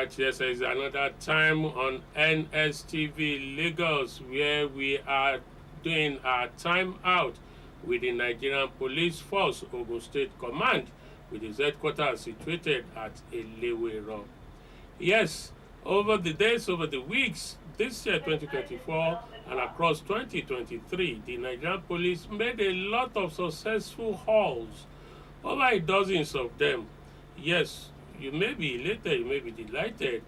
right, yes, it's another time on Nstv Lagos where we are doing our time out with the Nigerian Police Force Ogun State Command with its headquarters situated at Elewero. Yes, over the days, over the weeks, this year 2024 and across 2023, the Nigerian police made a lot of successful hauls, over dozens of them. Yes, you may be elated, you may be delighted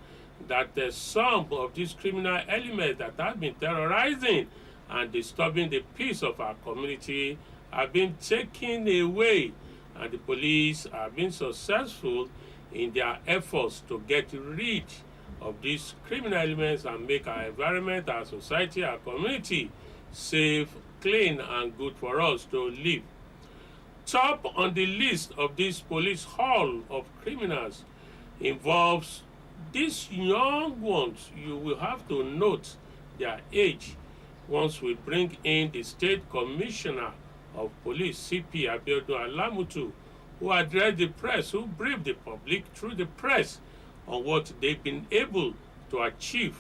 that some of these criminal elements that have been terrorizing and disturbing the peace of our community have been taken away, and the police have been successful in their efforts to get rid of these criminal elements and make our environment, our society, our community safe, clean, and good for us to live. Top on the list of this police haul of criminals involves these young ones. You will have to note their age once we bring in the State Commissioner of Police, CP Abiodun Alamutu, who addressed the press, who briefed the public through the press on what they've been able to achieve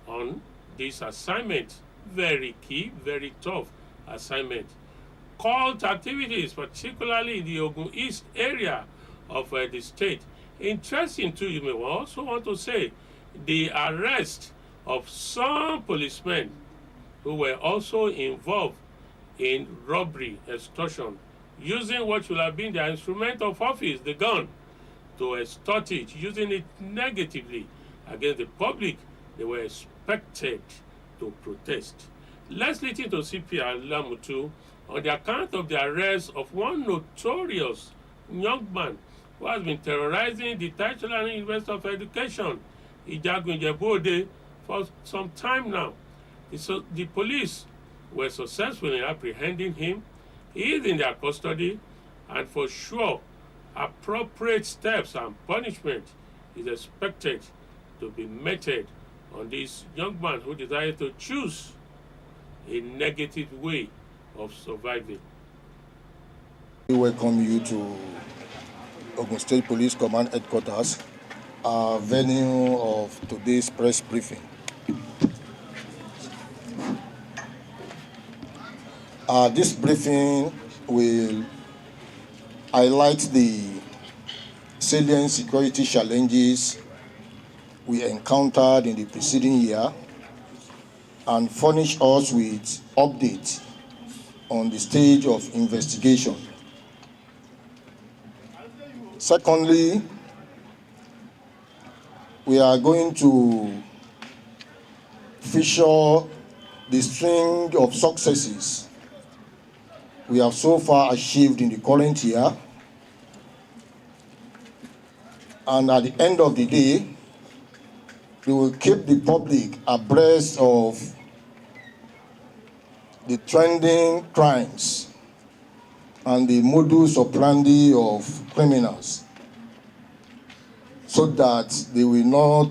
on this assignment. Very key, very tough assignment. Cult activities, particularly in the Ogun East area of the state. Interesting too, you may also want to say, the arrest of some policemen who were also involved in robbery, extortion, using what should have been their instrument of office, the gun, to extort it, using it negatively against the public. They were expected to protest. Let's listen to CP Alamutu on the account of the arrest of one notorious young man who has been terrorizing the titular University of Education, Ijagun Ijebu-Ode, for some time now. The police were successful in apprehending him. He is in their custody, and for sure, appropriate steps and punishment is expected to be meted on this young man who decided to choose a negative way of surviving. We welcome you to Ogun State Police Command Headquarters, our venue of today's press briefing. This briefing will highlight the salient security challenges we encountered in the preceding year and furnish us with updates on the stage of investigation. Secondly, we are going to feature the string of successes we have so far achieved in the current year, and at the end of the day, we will keep the public abreast of the trending crimes and the modus operandi of criminals, so that they will not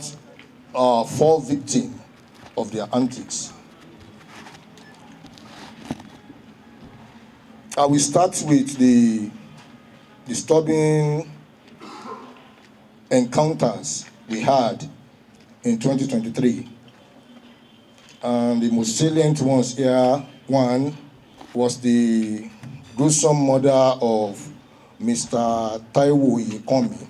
fall victim of their antics. I will start with the disturbing encounters we had in 2023. And the most salient ones here, one was the gruesome murder of Mr. Taiwo Iyekomi,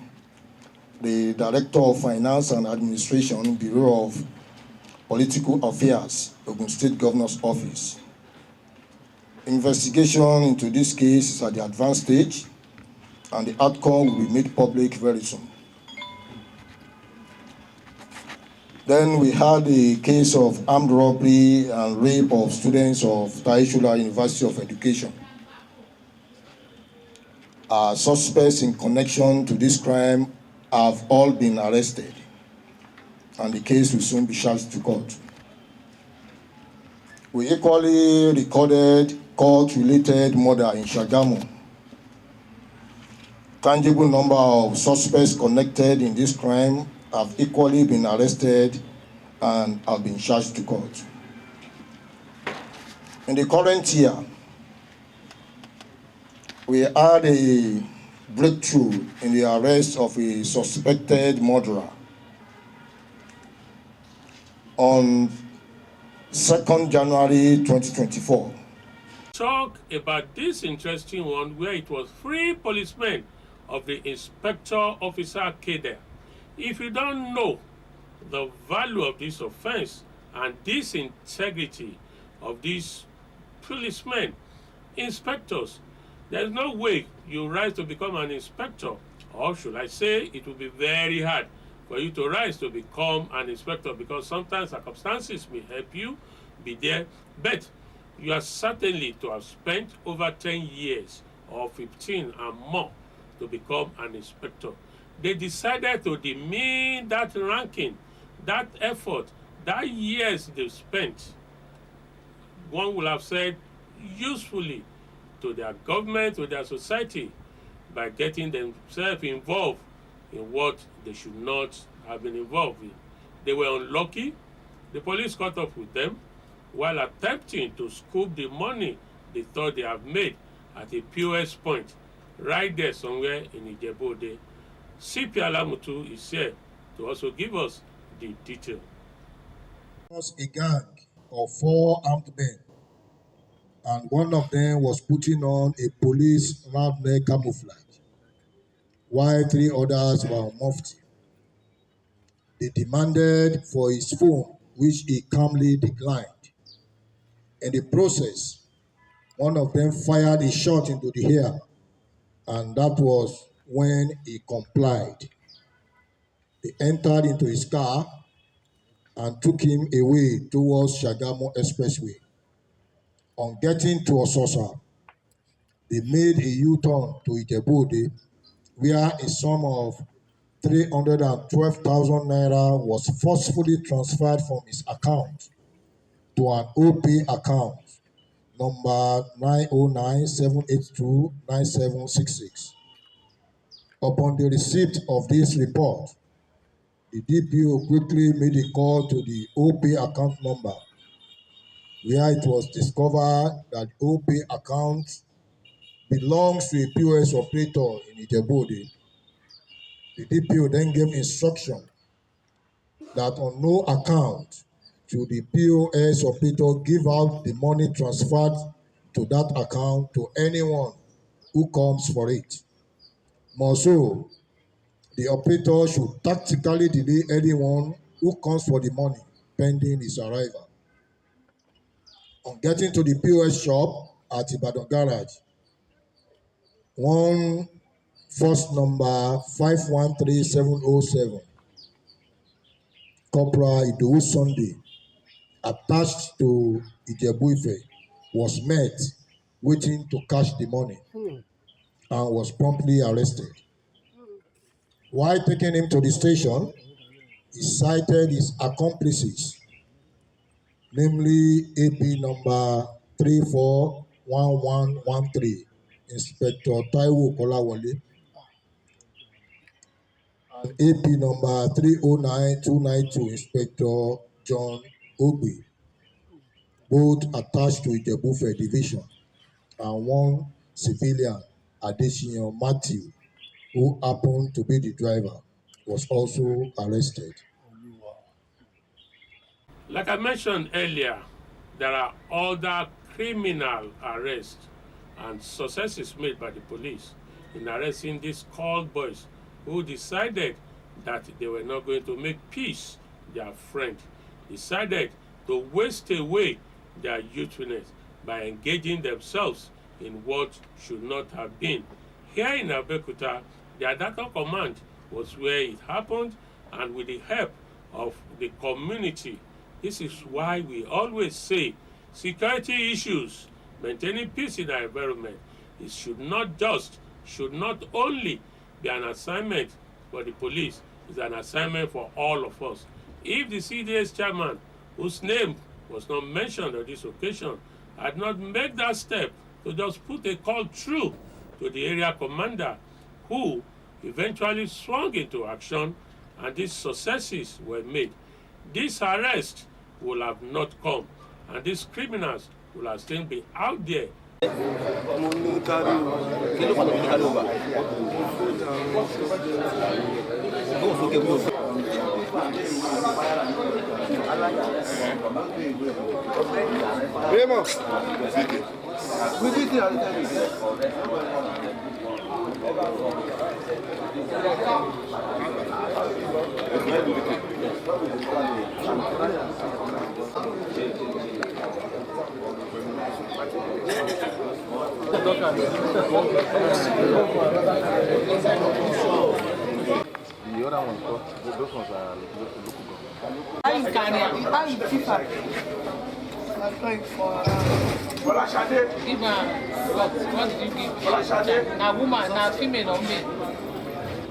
the Director of Finance and Administration, Bureau of Political Affairs, Ogun State Governor's Office. Investigation into this case is at the advanced stage, and the outcome will be made public very soon. Then we had a case of armed robbery and rape of students of Taishula University of Education. Suspects in connection to this crime have all been arrested, and the case will soon be charged to court. We equally recorded court-related murder in Shagamu. Tangible number of suspects connected in this crime have equally been arrested and have been charged to court. In the current year, we had a breakthrough in the arrest of a suspected murderer on 2nd January 2024. Talk about this interesting one where it was 3 policemen of the inspector officer cadre. If you don't know the value of this offense and this integrity of these policemen, inspectors, there's no way you rise to become an inspector, or should I say it will be very hard for you to rise to become an inspector, because sometimes circumstances may help you be there, but you are certainly to have spent over 10 years or 15 and more to become an inspector. They decided to demean that ranking, that effort, that years they spent, one will have said usefully, to their government, to their society, by getting themselves involved in what they should not have been involved in. They were unlucky. The police caught up with them while attempting to scoop the money they thought they have made at a POS point right there somewhere in Ijebu-Ode. CP Alamutu is here to also give us the detail. It was a gang of 4 armed men, and one of them was putting on a police round neck camouflage, while 3 others were mufti. They demanded for his phone, which he calmly declined. In the process, one of them fired a shot into the air, and that was when he complied. They entered into his car and took him away towards Shagamu Expressway. On getting to Ososa, they made a U-turn to Ijebu-Ode, where a sum of 312,000 naira was forcefully transferred from his account to an OP account number 909-782-9766. Upon the receipt of this report, the DPO quickly made a call to the OP account number, where it was discovered that OP account belongs to a POS operator in Ijebu-Ode. The DPO then gave instruction that on no account should the POS operator give out the money transferred to that account to anyone who comes for it. More so, the operator should tactically delay anyone who comes for the money pending his arrival. On getting to the POS shop at Ibadan Garage, one first number 513707, Corporal Idowu Sunday, attached to Ijebu-Ife, was met waiting to cash the money and was promptly arrested. While taking him to the station, he cited his accomplices, namely AP number 341113, Inspector Taiwo Kolawole, and AP number 309292, Inspector John Ogbe, both attached to Ijebu-Ife Division, and one civilian, Adesina Matthew, who happened to be the driver, was also arrested. Like I mentioned earlier, there are other criminal arrests and successes made by the police in arresting these called boys who decided that they were not going to make peace their friend, decided to waste away their youthfulness by engaging themselves in what should not have been. Here in Abeokuta, the Adaka Command was where it happened, and with the help of the community. This is why we always say security issues, maintaining peace in our environment, it should not only be an assignment for the police, it's an assignment for all of us. If the CDS chairman, whose name was not mentioned on this occasion, had not made that step to just put a call through to the area commander, who eventually swung into action, and these successes were made, this arrest will have not come, and these criminals will have still been out there. Raymond. We did it. The other one, those ones are local. How you carry am? How you keep am? Give am what did you give? Na woman, na female or male?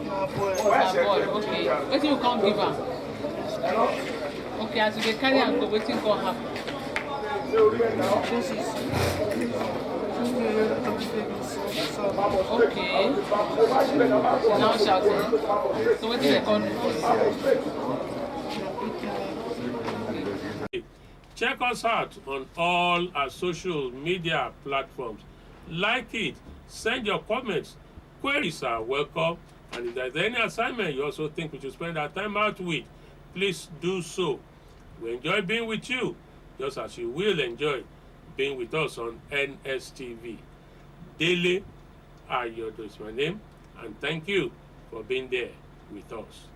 Na boy, okay. Wetin you come give am? Okay, as you dey carry am go, wetin come happen? Okay. Now shouting. So what did they call it? Check us out on all our social media platforms. Like it, send your comments. Queries are welcome. And if there's any assignment you also think we should spend our time out with, please do so. We enjoy being with you, just as you will enjoy being with us on Nstv. Dele Ayodo is my name, and thank you for being there with us.